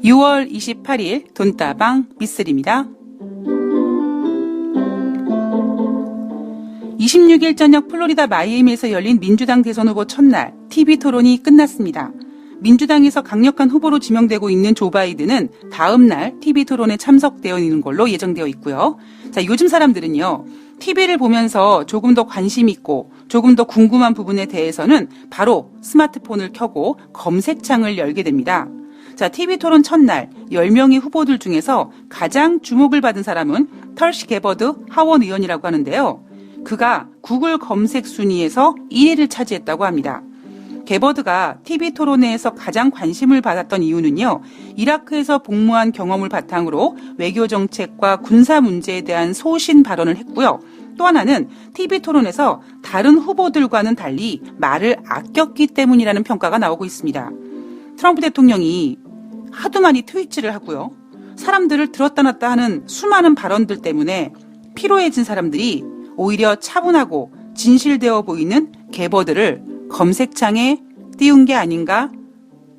6월 28일 돈다방 미쓰리입니다. 26일 저녁 플로리다 마이애미에서 열린 민주당 대선 후보 첫날 TV 토론이 끝났습니다. 민주당에서 강력한 후보로 지명되고 있는 조 바이든은 다음 날 TV 토론에 참석되어 있는 걸로 예정되어 있고요. 자, 요즘 사람들은요, TV를 보면서 조금 더 관심 있고 조금 더 궁금한 부분에 대해서는 바로 스마트폰을 켜고 검색창을 열게 됩니다. 자, TV 토론 첫날 10명의 후보들 중에서 가장 주목을 받은 사람은 털시 게버드 하원 의원이라고 하는데요. 그가 구글 검색 순위에서 1위를 차지했다고 합니다. 게버드가 TV 토론회에서 가장 관심을 받았던 이유는요, 이라크에서 복무한 경험을 바탕으로 외교 정책과 군사 문제에 대한 소신 발언을 했고요. 또 하나는 TV 토론에서 다른 후보들과는 달리 말을 아꼈기 때문이라는 평가가 나오고 있습니다. 트럼프 대통령이 하도 많이 트위치를 하고요. 사람들을 들었다 놨다 하는 수많은 발언들 때문에 피로해진 사람들이 오히려 차분하고 진실되어 보이는 게버드를 검색창에 띄운 게 아닌가,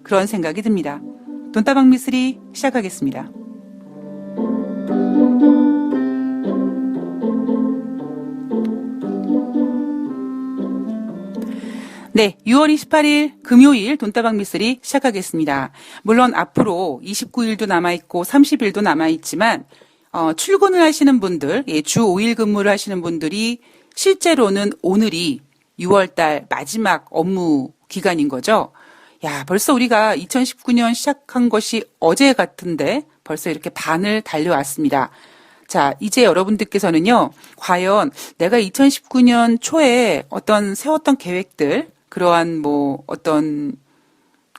그런 생각이 듭니다. 돈다방 미쓰리 시작하겠습니다. 네, 6월 28일 금요일 돈다방 미쓰리 시작하겠습니다. 물론 앞으로 29일도 남아있고 30일도 남아있지만 출근을 하시는 분들, 주 5일 근무를 하시는 분들이 실제로는 오늘이 6월달 마지막 업무 기간인 거죠. 야, 벌써 우리가 2019년 시작한 것이 어제 같은데 벌써 이렇게 반을 달려왔습니다. 자, 이제 여러분들께서는요, 과연 내가 2019년 초에 어떤 세웠던 계획들, 그러한 어떤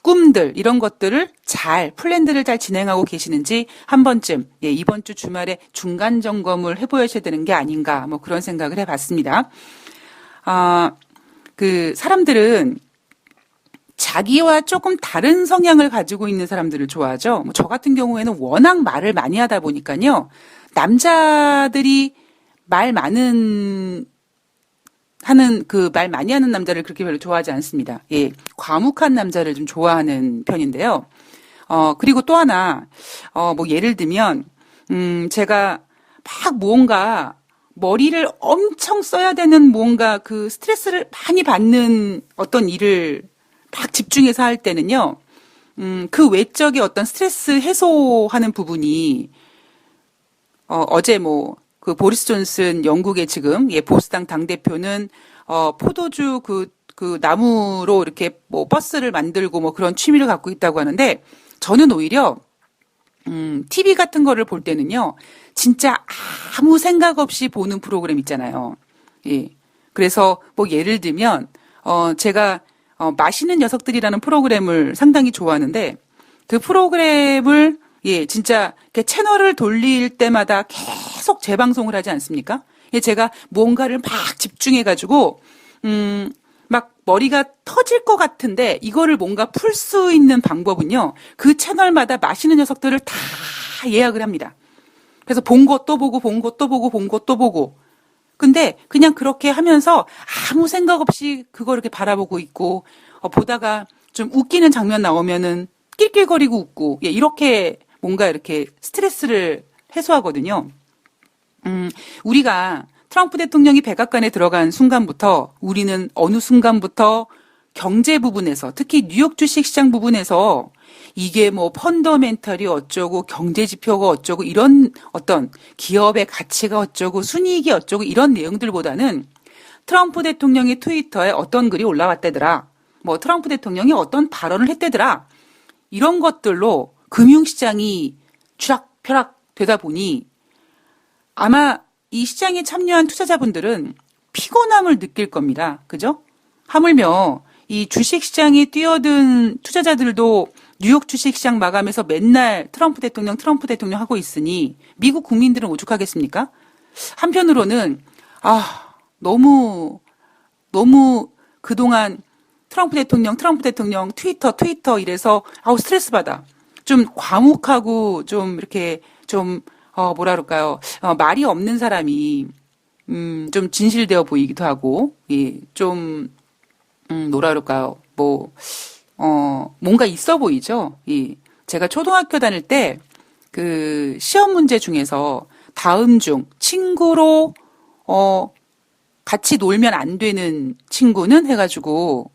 꿈들, 이런 것들을 플랜들을 잘 진행하고 계시는지 한 번쯤, 이번 주 주말에 중간 점검을 해보셔야 되는 게 아닌가, 그런 생각을 해봤습니다. 사람들은 자기와 조금 다른 성향을 가지고 있는 사람들을 좋아하죠. 저 같은 경우에는 워낙 말을 많이 하다 보니까요, 남자들이 말 많이 하는 남자를 그렇게 별로 좋아하지 않습니다. 과묵한 남자를 좀 좋아하는 편인데요. 그리고 또 하나, 예를 들면, 제가 막 무언가 머리를 엄청 써야 되는 무언가 그 스트레스를 많이 받는 어떤 일을 막 집중해서 할 때는요, 그 외적의 어떤 스트레스 해소하는 부분이, 어제 그 보리스 존슨 영국의 지금 보수당 당대표는 포도주 그 나무로 이렇게 버스를 만들고 그런 취미를 갖고 있다고 하는데, 저는 오히려 TV 같은 거를 볼 때는요, 진짜 아무 생각 없이 보는 프로그램 있잖아요. 그래서 예를 들면 제가 맛있는 녀석들이라는 프로그램을 상당히 좋아하는데, 그 프로그램을 진짜 채널을 돌릴 때마다 계속 재방송을 하지 않습니까? 제가 뭔가를 막 집중해가지고, 막 머리가 터질 것 같은데, 이거를 뭔가 풀 수 있는 방법은요, 그 채널마다 맛있는 녀석들을 다 예약을 합니다. 그래서 본 것 또 보고, 본 것 또 보고, 본 것 또 보고. 근데 그냥 그렇게 하면서 아무 생각 없이 그걸 이렇게 바라보고 있고, 보다가 좀 웃기는 장면 나오면은 낄낄거리고 웃고, 이렇게 뭔가 이렇게 스트레스를 해소하거든요. 우리가 트럼프 대통령이 백악관에 들어간 순간부터, 우리는 어느 순간부터 경제 부분에서, 특히 뉴욕 주식시장 부분에서 이게 펀더멘털이 어쩌고 경제 지표가 어쩌고 이런 어떤 기업의 가치가 어쩌고 순이익이 어쩌고 이런 내용들보다는 트럼프 대통령의 트위터에 어떤 글이 올라왔대더라, 트럼프 대통령이 어떤 발언을 했대더라, 이런 것들로 금융시장이 추락펴락 되다 보니 아마 이 시장에 참여한 투자자분들은 피곤함을 느낄 겁니다. 그죠? 하물며 이 주식시장에 뛰어든 투자자들도 뉴욕 주식시장 마감에서 맨날 트럼프 대통령 하고 있으니 미국 국민들은 오죽하겠습니까? 한편으로는 너무 그동안 트럼프 대통령 트위터 이래서 스트레스 받아. 좀 과묵하고 좀 이렇게 좀 뭐라 그럴까요? 말이 없는 사람이 좀 진실되어 보이기도 하고, 뭐라 그럴까요? 뭔가 있어 보이죠? 제가 초등학교 다닐 때 그 시험 문제 중에서 다음 중 친구로 같이 놀면 안 되는 친구는 해가지고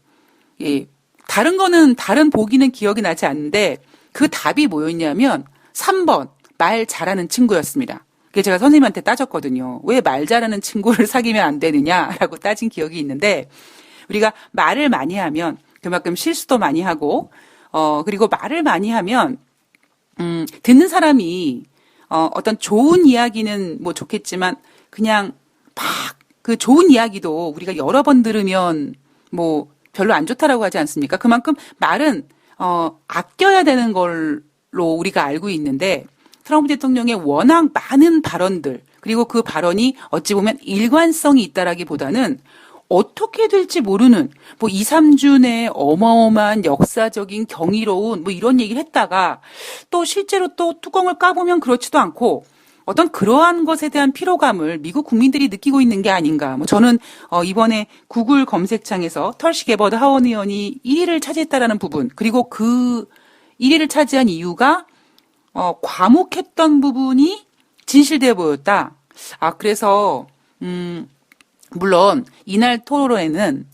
예, 다른 보기는 기억이 나지 않는데 그 답이 뭐였냐면 3번 말 잘하는 친구였습니다. 그게 제가 선생님한테 따졌거든요. 왜 말 잘하는 친구를 사귀면 안 되느냐라고 따진 기억이 있는데 우리가 말을 많이 하면 그만큼 실수도 많이 하고 그리고 말을 많이 하면 듣는 사람이 어떤 좋은 이야기는 뭐 좋겠지만 그냥 막 그 좋은 이야기도 우리가 여러 번 들으면 뭐 별로 안 좋다라고 하지 않습니까? 그만큼 말은 아껴야 되는 걸로 우리가 알고 있는데 트럼프 대통령의 워낙 많은 발언들 그리고 그 발언이 어찌 보면 일관성이 있다라기보다는 어떻게 될지 모르는 뭐 2, 3주 내에 어마어마한 역사적인 경이로운 뭐 이런 얘기를 했다가 또 실제로 또 뚜껑을 까보면 그렇지도 않고 어떤 그러한 것에 대한 피로감을 미국 국민들이 느끼고 있는 게 아닌가. 뭐 저는 이번에 구글 검색창에서 털시 게버드 하원 의원이 1위를 차지했다라는 부분 그리고 그 1위를 차지한 이유가 과묵했던 부분이 진실되어 보였다. 그래서 물론 이날 토론회는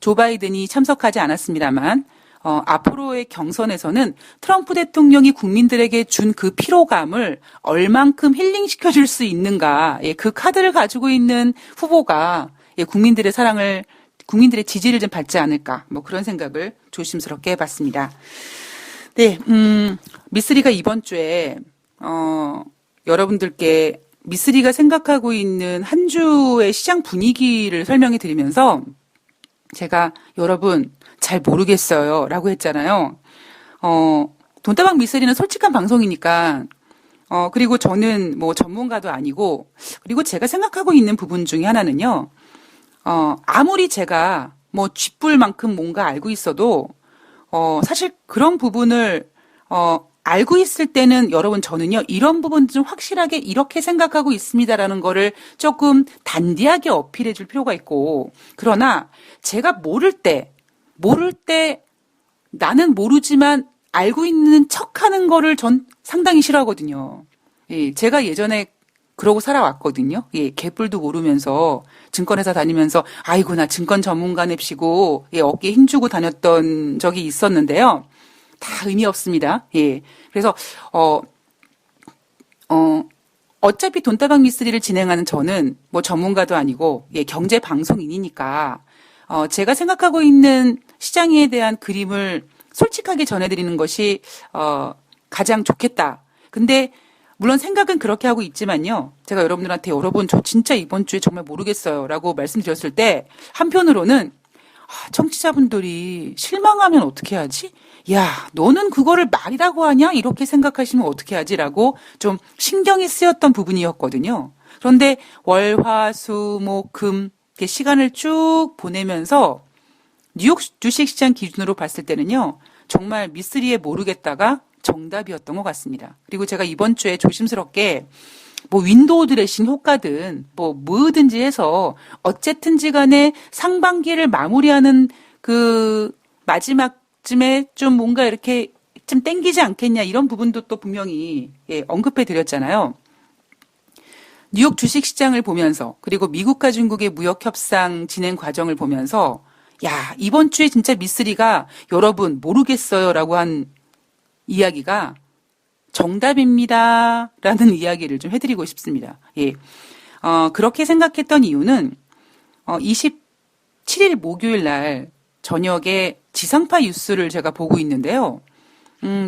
조 바이든이 참석하지 않았습니다만 앞으로의 경선에서는 트럼프 대통령이 국민들에게 준 그 피로감을 얼만큼 힐링시켜줄 수 있는가, 그 카드를 가지고 있는 후보가 국민들의 지지를 좀 받지 않을까, 뭐 그런 생각을 조심스럽게 해봤습니다. 네, 미쓰리가 이번 주에 여러분들께 미쓰리가 생각하고 있는 한 주의 시장 분위기를 설명해 드리면서 제가 여러분 잘 모르겠어요 라고 했잖아요. 돈다방 미쓰리는 솔직한 방송이니까 그리고 저는 뭐 전문가도 아니고 그리고 제가 생각하고 있는 부분 중에 하나는요. 아무리 제가 뭐 쥐뿔만큼 뭔가 알고 있어도 사실 그런 부분을 알고 있을 때는 여러분 저는요 이런 부분 좀 확실하게 이렇게 생각하고 있습니다라는 거를 조금 단디하게 어필해 줄 필요가 있고 그러나 제가 모를 때 나는 모르지만 알고 있는 척하는 거를 전 상당히 싫어하거든요. 예, 제가 예전에 그러고 살아왔거든요. 예, 개뿔도 모르면서 증권회사 다니면서 아이고 나 증권 전문가 냅시고 예, 어깨에 힘주고 다녔던 적이 있었는데요. 다 의미 없습니다. 예. 그래서, 어차피 돈다방 미쓰리를 진행하는 저는 뭐 전문가도 아니고, 예, 경제 방송인이니까, 제가 생각하고 있는 시장에 대한 그림을 솔직하게 전해드리는 것이, 가장 좋겠다. 근데, 물론 생각은 그렇게 하고 있지만요. 제가 여러분들한테 여러분, 저 진짜 이번 주에 정말 모르겠어요. 라고 말씀드렸을 때, 한편으로는, 청취자분들이 실망하면 어떻게 하지? 야, 너는 그거를 말이라고 하냐? 이렇게 생각하시면 어떻게 하지라고 좀 신경이 쓰였던 부분이었거든요. 그런데 월, 화, 수, 목, 금 이렇게 시간을 쭉 보내면서 뉴욕 주식시장 기준으로 봤을 때는요. 정말 미쓰리에 모르겠다가 정답이었던 것 같습니다. 그리고 제가 이번 주에 조심스럽게 뭐 윈도우 드레싱 효과든 뭐든지 해서 어쨌든지 간에 상반기를 마무리하는 그 마지막쯤에 좀 뭔가 이렇게 좀 땡기지 않겠냐 이런 부분도 또 분명히 언급해 드렸잖아요. 뉴욕 주식시장을 보면서 그리고 미국과 중국의 무역 협상 진행 과정을 보면서 야 이번 주에 진짜 미쓰리가 여러분 모르겠어요라고 한 이야기가 정답입니다. 라는 이야기를 좀 해드리고 싶습니다. 예. 그렇게 생각했던 이유는, 27일 목요일 날 저녁에 지상파 뉴스를 제가 보고 있는데요.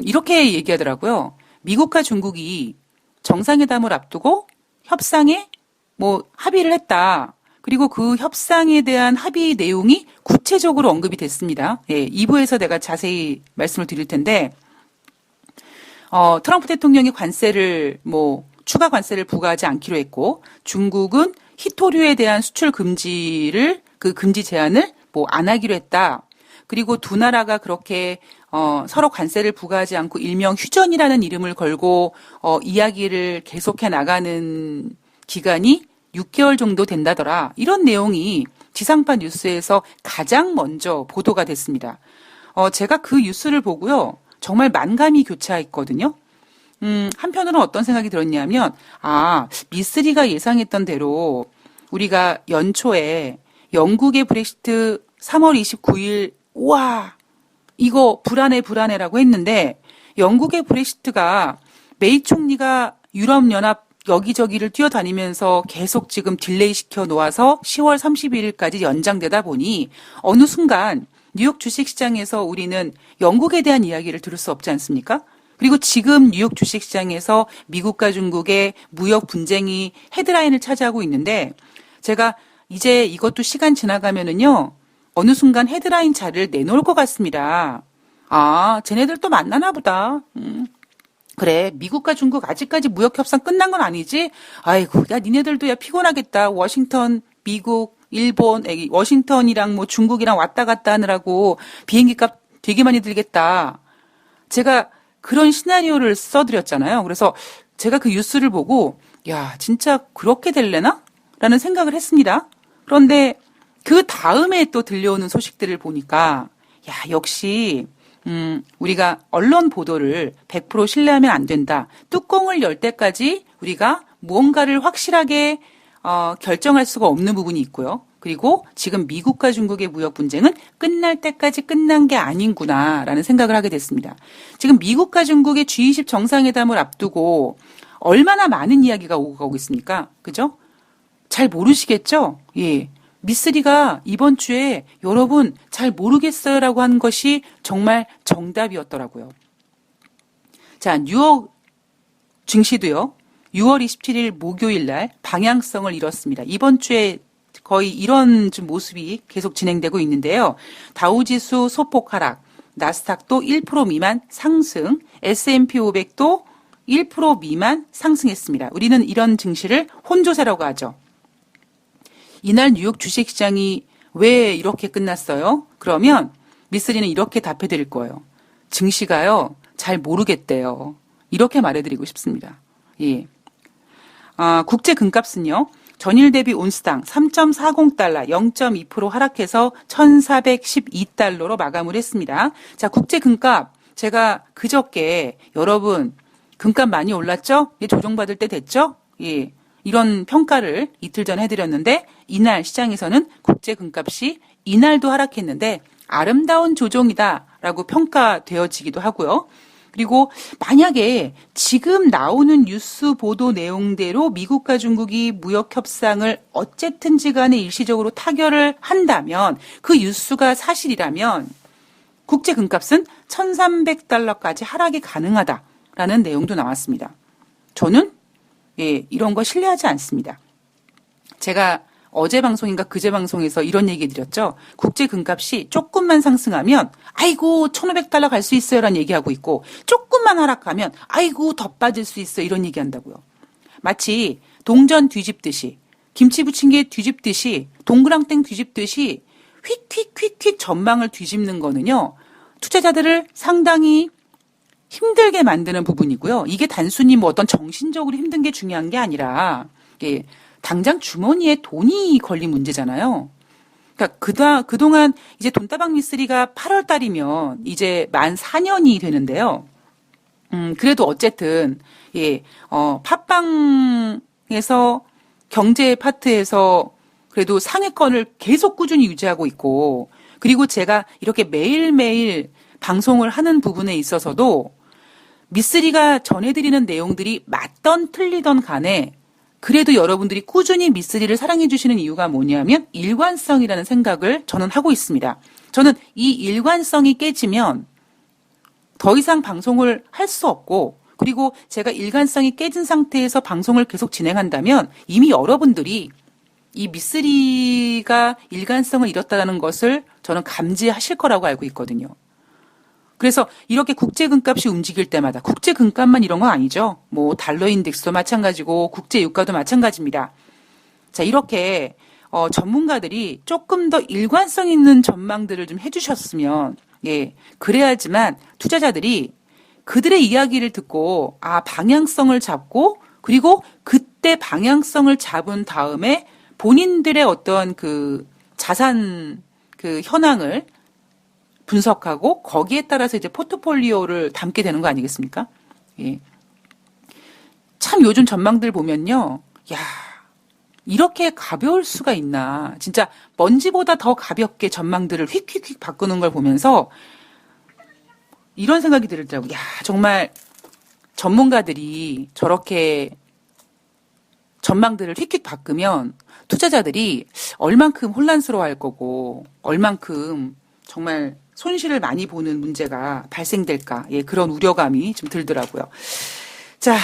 이렇게 얘기하더라고요. 미국과 중국이 정상회담을 앞두고 협상에 뭐 합의를 했다. 그리고 그 협상에 대한 합의 내용이 구체적으로 언급이 됐습니다. 예. 2부에서 내가 자세히 말씀을 드릴 텐데, 트럼프 대통령이 추가 관세를 부과하지 않기로 했고, 중국은 희토류에 대한 수출 그 금지 제한을 안 하기로 했다. 그리고 두 나라가 그렇게, 서로 관세를 부과하지 않고 일명 휴전이라는 이름을 걸고, 이야기를 계속해 나가는 기간이 6개월 정도 된다더라. 이런 내용이 지상파 뉴스에서 가장 먼저 보도가 됐습니다. 제가 그 뉴스를 보고요. 정말 만감이 교차했거든요. 한편으로는 어떤 생각이 들었냐면, 미쓰리가 예상했던 대로 우리가 연초에 영국의 브렉시트 3월 29일, 우와, 이거 불안해라고 했는데, 영국의 브렉시트가 메이 총리가 유럽연합 여기저기를 뛰어다니면서 계속 지금 딜레이 시켜 놓아서 10월 31일까지 연장되다 보니 어느 순간 뉴욕 주식시장에서 우리는 영국에 대한 이야기를 들을 수 없지 않습니까? 그리고 지금 뉴욕 주식시장에서 미국과 중국의 무역 분쟁이 헤드라인을 차지하고 있는데 제가 이제 이것도 시간 지나가면은요, 어느 순간 헤드라인 자리를 내놓을 것 같습니다. 쟤네들 또 만나나 보다. 그래, 미국과 중국 아직까지 무역 협상 끝난 건 아니지? 아이고, 야, 니네들도 야, 피곤하겠다. 워싱턴, 미국, 일본, 워싱턴이랑 뭐 중국이랑 왔다 갔다 하느라고 비행기 값 되게 많이 들겠다. 제가 그런 시나리오를 써드렸잖아요. 그래서 제가 그 뉴스를 보고, 야, 진짜 그렇게 될래나? 라는 생각을 했습니다. 그런데 그 다음에 또 들려오는 소식들을 보니까, 야, 역시, 우리가 언론 보도를 100% 신뢰하면 안 된다. 뚜껑을 열 때까지 우리가 무언가를 확실하게 결정할 수가 없는 부분이 있고요. 그리고 지금 미국과 중국의 무역 분쟁은 끝날 때까지 끝난 게 아닌구나라는 생각을 하게 됐습니다. 지금 미국과 중국의 G20 정상회담을 앞두고 얼마나 많은 이야기가 오고 가고 있습니까? 그죠? 잘 모르시겠죠? 예. 미쓰리가 이번 주에 여러분 잘 모르겠어요라고 한 것이 정말 정답이었더라고요. 자, 뉴욕 증시도요. 6월 27일 목요일 날 방향성을 잃었습니다. 이번 주에 거의 이런 좀 모습이 계속 진행되고 있는데요. 다우지수 소폭 하락, 나스닥도 1% 미만 상승, S&P 500도 1% 미만 상승했습니다. 우리는 이런 증시를 혼조세라고 하죠. 이날 뉴욕 주식시장이 왜 이렇게 끝났어요? 그러면 미쓰리는 이렇게 답해 드릴 거예요. 증시가요, 잘 모르겠대요. 이렇게 말해드리고 싶습니다. 예. 국제 금값은요, 전일 대비 온스당 3.40달러 0.2% 하락해서 1,412달러로 마감을 했습니다. 자, 국제 금값. 제가 그저께 여러분, 금값 많이 올랐죠? 조정받을 때 됐죠? 예. 이런 평가를 이틀 전에 해드렸는데 이날 시장에서는 국제 금값이 이날도 하락했는데 아름다운 조정이다라고 평가되어지기도 하고요. 그리고 만약에 지금 나오는 뉴스 보도 내용대로 미국과 중국이 무역 협상을 어쨌든지 간에 일시적으로 타결을 한다면 그 뉴스가 사실이라면 국제 금값은 1,300달러까지 하락이 가능하다라는 내용도 나왔습니다. 저는 이런 거 신뢰하지 않습니다. 제가 어제 방송인가 그제 방송에서 이런 얘기 드렸죠. 국제 금값이 조금만 상승하면 아이고 1,500달러 갈 수 있어요라는 얘기하고 있고 조금만 하락하면 아이고 더 빠질 수 있어요 이런 얘기한다고요. 마치 동전 뒤집듯이 김치 부침개 뒤집듯이 동그랑땡 뒤집듯이 휙휙휙휙 전망을 뒤집는 거는요. 투자자들을 상당히 힘들게 만드는 부분이고요. 이게 단순히 뭐 어떤 정신적으로 힘든 게 중요한 게 아니라 당장 주머니에 돈이 걸린 문제잖아요. 그러니까 그동안 이제 돈다방 미쓰리가 8월 달이면 이제 만 4년이 되는데요. 그래도 어쨌든 팟빵에서 경제 파트에서 그래도 상위권을 계속 꾸준히 유지하고 있고 그리고 제가 이렇게 매일매일 방송을 하는 부분에 있어서도 미쓰리가 전해드리는 내용들이 맞던 틀리던 간에 그래도 여러분들이 꾸준히 미쓰리를 사랑해 주시는 이유가 뭐냐면 일관성이라는 생각을 저는 하고 있습니다. 저는 이 일관성이 깨지면 더 이상 방송을 할 수 없고 그리고 제가 일관성이 깨진 상태에서 방송을 계속 진행한다면 이미 여러분들이 이 미쓰리가 일관성을 잃었다는 것을 저는 감지하실 거라고 알고 있거든요. 그래서 이렇게 국제 금값이 움직일 때마다 국제 금값만 이런 건 아니죠. 뭐 달러 인덱스도 마찬가지고 국제 유가도 마찬가지입니다. 자, 이렇게 전문가들이 조금 더 일관성 있는 전망들을 좀 해주셨으면 그래야지만 투자자들이 그들의 이야기를 듣고 방향성을 잡고 그리고 그때 방향성을 잡은 다음에 본인들의 어떤 그 자산 그 현황을 분석하고 거기에 따라서 이제 포트폴리오를 담게 되는 거 아니겠습니까? 예. 참 요즘 전망들 보면요. 야, 이렇게 가벼울 수가 있나. 진짜 먼지보다 더 가볍게 전망들을 휙휙휙 바꾸는 걸 보면서 이런 생각이 들더라고요. 야, 정말 전문가들이 저렇게 전망들을 휙휙 바꾸면 투자자들이 얼만큼 혼란스러워할 거고 얼만큼 정말 손실을 많이 보는 문제가 발생될까. 예, 그런 우려감이 좀 들더라고요. 자,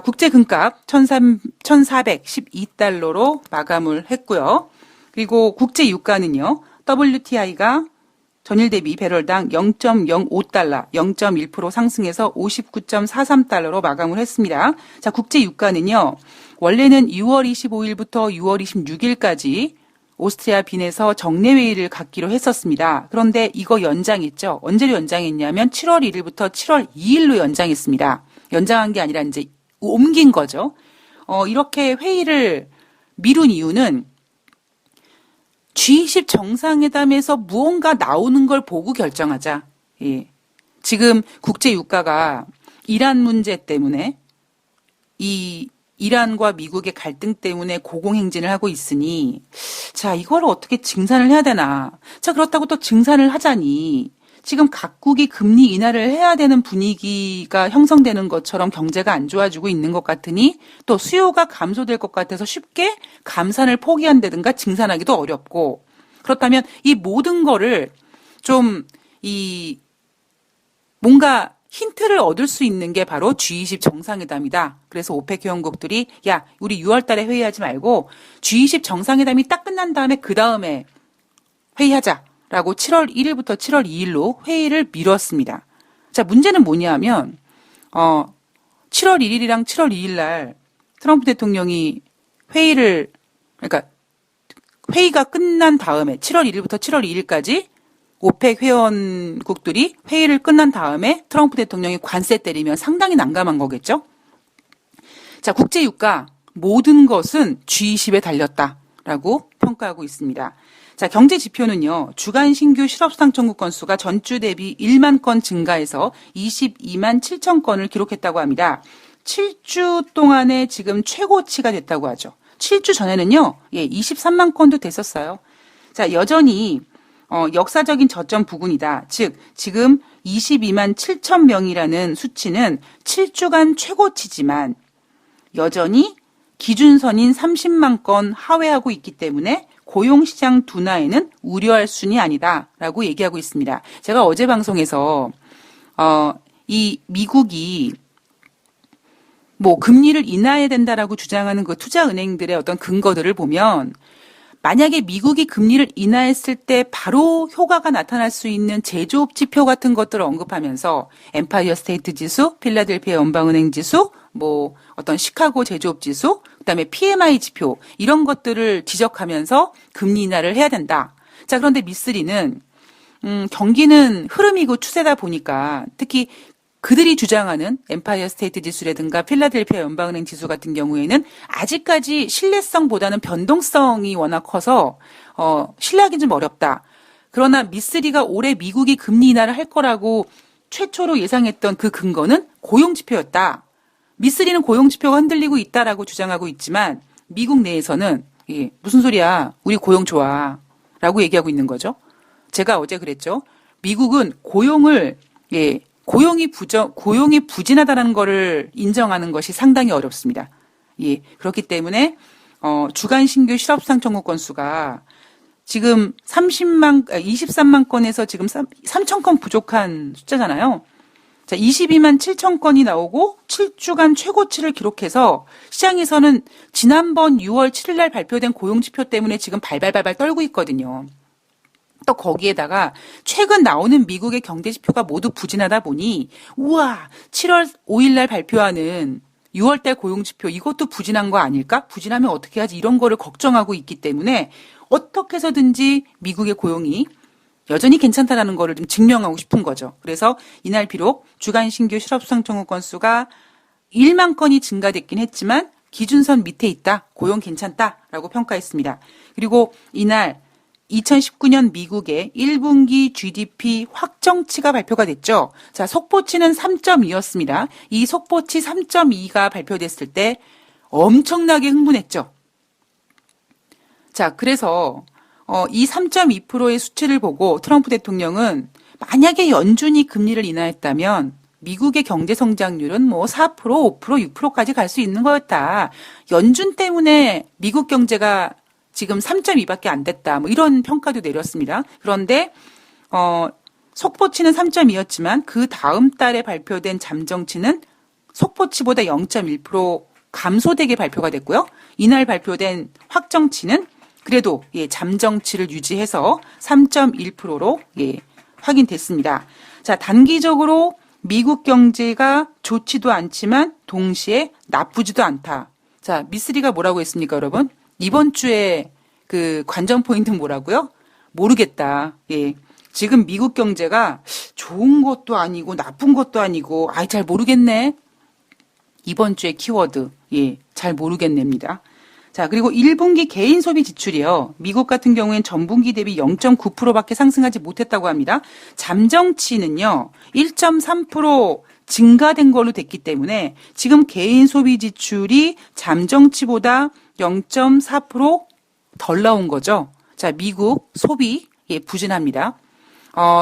국제금값 1,412달러로 마감을 했고요. 그리고 국제유가는요. WTI가 전일 대비 배럴당 0.05달러, 0.1% 상승해서 59.43달러로 마감을 했습니다. 자, 국제유가는요. 원래는 6월 25일부터 6월 26일까지 오스트리아 빈에서 정례회의를 갖기로 했었습니다. 그런데 이거 연장했죠. 언제로 연장했냐면 7월 1일부터 7월 2일로 연장했습니다. 연장한 게 아니라 이제 옮긴 거죠. 이렇게 회의를 미룬 이유는 G20 정상회담에서 무언가 나오는 걸 보고 결정하자. 예. 지금 국제 유가가 이란 문제 때문에 이 이란과 미국의 갈등 때문에 고공행진을 하고 있으니 자, 이걸 어떻게 증산을 해야 되나. 자, 그렇다고 또 증산을 하자니 지금 각국이 금리 인하를 해야 되는 분위기가 형성되는 것처럼 경제가 안 좋아지고 있는 것 같으니 또 수요가 감소될 것 같아서 쉽게 감산을 포기한다든가 증산하기도 어렵고 그렇다면 이 모든 거를 좀 뭔가 힌트를 얻을 수 있는 게 바로 G20 정상회담이다. 그래서 오펙 회원국들이 야, 우리 6월 달에 회의하지 말고 G20 정상회담이 딱 끝난 다음에 그 다음에 회의하자. 라고 7월 1일부터 7월 2일로 회의를 미뤘습니다. 자, 문제는 뭐냐면 7월 1일이랑 7월 2일 날 트럼프 대통령이 그러니까 회의가 끝난 다음에 7월 1일부터 7월 2일까지 오펙 회원국들이 회의를 끝난 다음에 트럼프 대통령이 관세 때리면 상당히 난감한 거겠죠? 자, 국제유가 모든 것은 G20에 달렸다라고 평가하고 있습니다. 자, 경제 지표는요. 주간 신규 실업수당 청구 건수가 전주 대비 1만 건 증가해서 22만 7천 건을 기록했다고 합니다. 7주 동안에 지금 최고치가 됐다고 하죠. 7주 전에는요. 23만 건도 됐었어요. 자, 여전히 역사적인 저점 부근이다. 즉 지금 22만 7천 명이라는 수치는 7주간 최고치지만 여전히 기준선인 30만 건 하회하고 있기 때문에 고용시장 둔화에는 우려할 순이 아니다라고 얘기하고 있습니다. 제가 어제 방송에서 이 미국이 뭐 금리를 인하해야 된다라고 주장하는 그 투자은행들의 어떤 근거들을 보면 만약에 미국이 금리를 인하했을 때 바로 효과가 나타날 수 있는 제조업 지표 같은 것들을 언급하면서 엠파이어 스테이트 지수, 필라델피아 연방은행 지수, 뭐 어떤 시카고 제조업 지수, 그다음에 PMI 지표 이런 것들을 지적하면서 금리 인하를 해야 된다. 자, 그런데 미쓰리는 경기는 흐름이고 추세다 보니까 특히 그들이 주장하는 엠파이어 스테이트 지수라든가 필라델피아 연방은행 지수 같은 경우에는 아직까지 신뢰성보다는 변동성이 워낙 커서 신뢰하기는 좀 어렵다. 그러나 미쓰리가 올해 미국이 금리 인하를 할 거라고 최초로 예상했던 그 근거는 고용지표였다. 미쓰리는 고용지표가 흔들리고 있다라고 주장하고 있지만 미국 내에서는 무슨 소리야. 우리 고용 좋아. 라고 얘기하고 있는 거죠. 제가 어제 그랬죠. 미국은 고용이 부진하다는 것을 인정하는 것이 상당히 어렵습니다. 예. 그렇기 때문에, 주간 신규 실업수당 청구 건수가 지금 23만 건에서 지금 3천 건 부족한 숫자잖아요. 자, 22만 7천 건이 나오고 7주간 최고치를 기록해서 시장에서는 지난번 6월 7일 날 발표된 고용지표 때문에 지금 발발발발 떨고 있거든요. 또 거기에다가 최근 나오는 미국의 경제지표가 모두 부진하다 보니 우와 7월 5일 날 발표하는 6월 달 고용지표 이것도 부진한 거 아닐까? 부진하면 어떻게 하지? 이런 거를 걱정하고 있기 때문에 어떻게 해서든지 미국의 고용이 여전히 괜찮다라는 거를 좀 증명하고 싶은 거죠. 그래서 이날 비록 주간 신규 실업수당 청구 건수가 1만 건이 증가됐긴 했지만 기준선 밑에 있다. 고용 괜찮다라고 평가했습니다. 그리고 이날 2019년 미국의 1분기 GDP 확정치가 발표가 됐죠. 자, 속보치는 3.2였습니다. 이 속보치 3.2가 발표됐을 때 엄청나게 흥분했죠. 자, 그래서 이 3.2%의 수치를 보고 트럼프 대통령은 만약에 연준이 금리를 인하했다면 미국의 경제 성장률은 뭐 4%, 5%, 6%까지 갈 수 있는 거였다. 연준 때문에 미국 경제가 지금 3.2밖에 안 됐다. 뭐 이런 평가도 내렸습니다. 그런데 속보치는 3.2였지만 그 다음 달에 발표된 잠정치는 속보치보다 0.1% 감소되게 발표가 됐고요. 이날 발표된 확정치는 그래도 잠정치를 유지해서 3.1%로 확인됐습니다. 자, 단기적으로 미국 경제가 좋지도 않지만 동시에 나쁘지도 않다. 자, 미쓰리가 뭐라고 했습니까, 여러분? 이번 주에 그 관전 포인트는 뭐라고요? 모르겠다. 예. 지금 미국 경제가 좋은 것도 아니고 나쁜 것도 아니고 잘 모르겠네. 이번 주의 키워드. 예. 잘 모르겠네입니다. 자, 그리고 1분기 개인 소비 지출이요. 미국 같은 경우엔 전분기 대비 0.9%밖에 상승하지 못했다고 합니다. 잠정치는요. 1.3% 증가된 걸로 됐기 때문에 지금 개인 소비 지출이 잠정치보다 0.4% 덜 나온 거죠. 자, 미국 소비 부진합니다.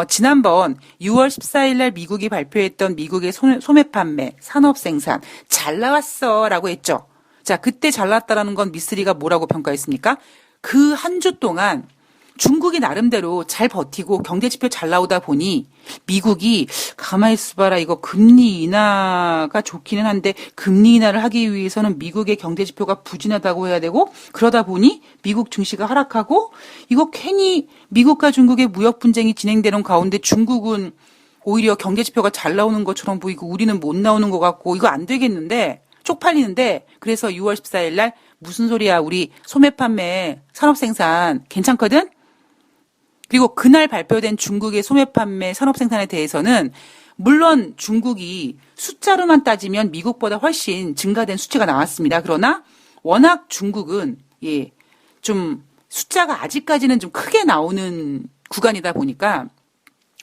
지난번 6월 14일 날 미국이 발표했던 미국의 소매 판매, 산업 생산 잘 나왔어라고 했죠. 자, 그때 잘 나왔다라는 건 미쓰리가 뭐라고 평가했습니까? 그 한 주 동안 중국이 나름대로 잘 버티고 경제지표 잘 나오다 보니 미국이 가만히 있어봐라 이거 금리 인하가 좋기는 한데 금리 인하를 하기 위해서는 미국의 경제지표가 부진하다고 해야 되고 그러다 보니 미국 증시가 하락하고 이거 괜히 미국과 중국의 무역 분쟁이 진행되는 가운데 중국은 오히려 경제지표가 잘 나오는 것처럼 보이고 우리는 못 나오는 것 같고 이거 안 되겠는데 쪽팔리는데 그래서 6월 14일 날 무슨 소리야 우리 소매 판매 산업 생산 괜찮거든? 그리고 그날 발표된 중국의 소매 판매 산업 생산에 대해서는 물론 중국이 숫자로만 따지면 미국보다 훨씬 증가된 수치가 나왔습니다. 그러나 워낙 중국은 좀 숫자가 아직까지는 좀 크게 나오는 구간이다 보니까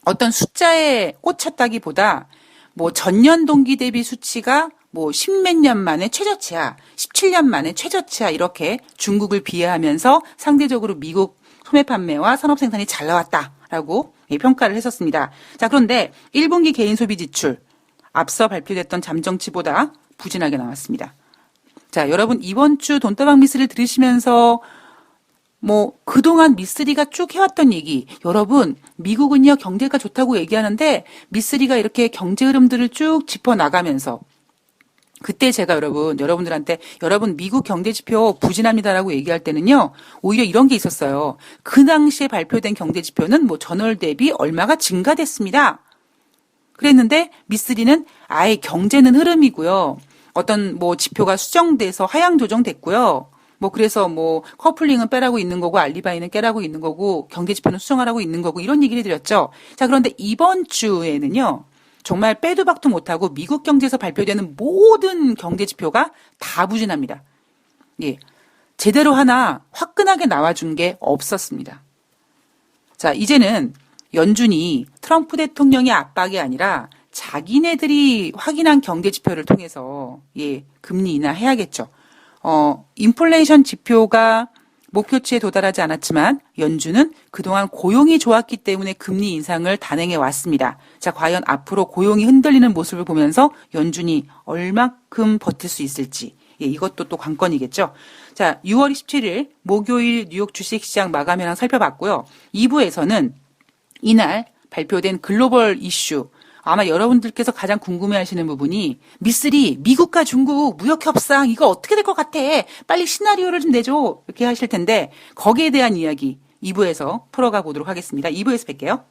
어떤 숫자에 꽂혔다기보다 뭐 전년 동기 대비 수치가 뭐 십몇 년 만에 최저치야, 17년 만에 최저치야 이렇게 중국을 비하하면서 상대적으로 미국 소매 판매와 산업 생산이 잘 나왔다라고 평가를 했었습니다. 자, 그런데 1분기 개인 소비 지출 앞서 발표됐던 잠정치보다 부진하게 나왔습니다. 자, 여러분 이번 주 돈다방 미쓰리를 들으시면서 뭐 그동안 미쓰리가 쭉 해왔던 얘기 여러분 미국은요 경제가 좋다고 얘기하는데 미쓰리가 이렇게 경제 흐름들을 쭉 짚어나가면서 그때 제가 여러분들한테 여러분 미국 경제지표 부진합니다라고 얘기할 때는요 오히려 이런 게 있었어요. 그 당시에 발표된 경제지표는 뭐 전월 대비 얼마가 증가됐습니다. 그랬는데 미쓰리는 아예 경제는 흐름이고요. 어떤 뭐 지표가 수정돼서 하향 조정됐고요. 뭐 그래서 뭐 커플링은 빼라고 있는 거고 알리바이는 깨라고 있는 거고 경제지표는 수정하라고 있는 거고 이런 얘기를 드렸죠. 자, 그런데 이번 주에는요. 정말 빼도 박도 못하고 미국 경제에서 발표되는 모든 경제 지표가 다 부진합니다. 예. 제대로 하나 화끈하게 나와준 게 없었습니다. 자, 이제는 연준이 트럼프 대통령의 압박이 아니라 자기네들이 확인한 경제 지표를 통해서 금리 인하해야겠죠. 인플레이션 지표가 목표치에 도달하지 않았지만 연준은 그동안 고용이 좋았기 때문에 금리 인상을 단행해 왔습니다. 자, 과연 앞으로 고용이 흔들리는 모습을 보면서 연준이 얼마큼 버틸 수 있을지 이것도 또 관건이겠죠. 자, 6월 27일 목요일 뉴욕 주식시장 마감 현황 살펴봤고요. 2부에서는 이날 발표된 글로벌 이슈 아마 여러분들께서 가장 궁금해하시는 부분이 미쓰리 미국과 중국 무역 협상 이거 어떻게 될 것 같아? 빨리 시나리오를 좀 내줘 이렇게 하실 텐데 거기에 대한 이야기 2부에서 풀어가 보도록 하겠습니다. 2부에서 뵐게요.